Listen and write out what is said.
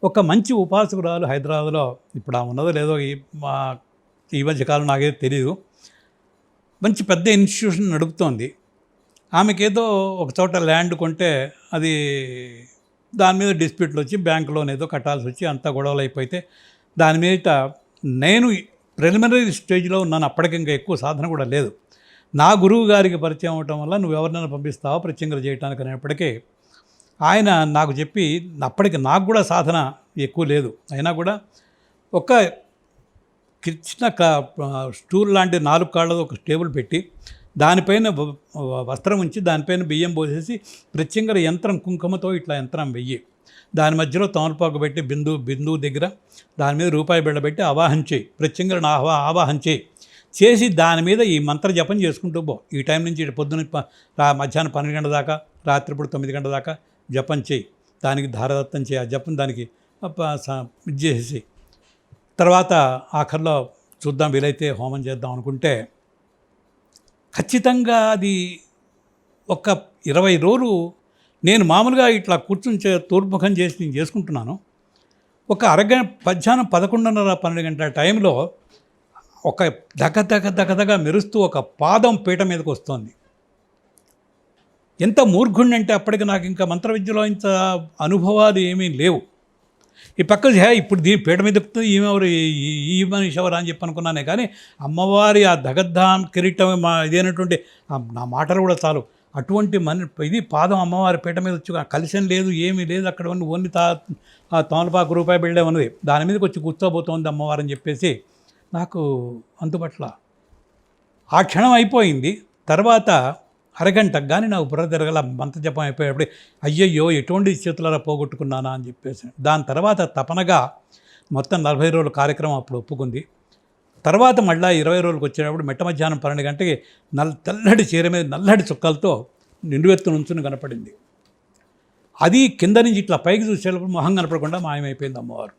ఒక మంచి ఉపాసకురాలు హైదరాబాద్లో ఇప్పుడు ఆమె ఉన్నదో లేదో ఈ మధ్యకాలం నాకేదో తెలియదు. మంచి పెద్ద ఇన్స్టిట్యూషన్ నడుపుతోంది. ఆమెకేదో ఒక చోట ల్యాండ్ కొంటే అది దాని మీద డిస్ప్యూట్లు వచ్చి బ్యాంక్ లోన్ ఏదో కట్టాల్సి వచ్చి అంతా గొడవలు అయిపోతే దాని మీద నేను ప్రిలిమినరీ స్టేజ్లో ఉన్నాను. అప్పటికి ఇంకా ఎక్కువ సాధన కూడా లేదు. నా గురువు గారికి పరిచయం అవటం వల్ల నువ్వు ఎవరినైనా పంపిస్తావా ప్రత్యంగలు చేయడానికి అనేప్పటికీ ఆయన నాకు చెప్పి, అప్పటికి నాకు కూడా సాధన ఎక్కువ లేదు, అయినా కూడా ఒక చిన్న స్టూల్ లాంటి 4 కాళ్ళతో ఒక టేబుల్ పెట్టి దానిపైన వస్త్రం ఉంచి దానిపైన బియ్యం పోసేసి ప్రత్యంగర యంత్రం కుంకుమతో ఇట్లా యంత్రం వెయ్యి, దాని మధ్యలో తమలపాకు పెట్టి బిందువు దగ్గర దాని మీద రూపాయి బిళ్ళ పెట్టి ఆవాహన చేయి, ప్రత్యంగరను ఆవాహన చేసి దాని మీద ఈ మంత్ర జపం చేసుకుంటూ పో. ఈ టైం నుంచి పొద్దున్న మధ్యాహ్నం 12 గంటల దాకా, రాత్రిప్పుడు 9 గంటల దాకా జపం చేయి, దానికి ధారదత్తం చేయి, ఆ జపం దానికి ఇది చేసేసి తర్వాత ఆఖరిలో చూద్దాం వీలైతే హోమం చేద్దాం అనుకుంటే ఖచ్చితంగా అది ఒక 20 రోజులు నేను మామూలుగా ఇట్లా కూర్చుని తూర్పుముఖం చేసి నేను చేసుకుంటున్నాను. ఒక మధ్యాహ్నం 11:30-12 గంటల టైంలో ఒక దగ మెరుస్తూ ఒక పాదం పీట మీదకి వస్తుంది. ఎంత మూర్ఖుణ్ణి అంటే అప్పటికి నాకు ఇంకా మంత్ర విద్యలో ఇంత అనుభవాలు ఏమీ లేవు. ఈ పక్క ఇప్పుడు దీని పీట మీద ఎక్కుతుంది, ఈమెవరు ఈ మనిషి ఎవరు అని చెప్పి అనుకున్నానే కానీ అమ్మవారి ఆ దగద్ధాం కిరీటం ఇదేనటువంటి నా మాటలు కూడా చాలు. అటువంటి ఇది పాదం అమ్మవారి పీట మీద వచ్చి కలిసం లేదు, ఏమీ లేదు, అక్కడ ఓన్లీ ఆ తమలపాకు రూపాయి బిళ్ళే ఉన్నది, దాని మీదకి వచ్చి కూర్చోబోతోంది అమ్మవారు అని చెప్పేసి నాకు అందుబట్ల ఆ క్షణం అయిపోయింది. తర్వాత అరగంటకు కానీ నాకు బుర్ర తిరగల. మంత్ర జపం అయిపోయేప్పుడు అయ్యయ్యో ఎటువంటి చేతులారా పోగొట్టుకున్నానా అని చెప్పేసి దాని తర్వాత తపనగా మొత్తం 40 రోజుల కార్యక్రమం అప్పుడు ఒప్పుకుంది. తర్వాత మళ్ళీ 20 రోజులకు వచ్చేటప్పుడు మెట్ట మధ్యాహ్నం 12 గంటకి తెల్లటి చీర మీద నల్లటి చుక్కలతో నిండువెత్తు నుంచుని కనపడింది. అది కింద నుంచి ఇట్లా పైకి చూసేటప్పుడు మొహం కనపడకుండా మాయమైపోయింది అమ్మవారు.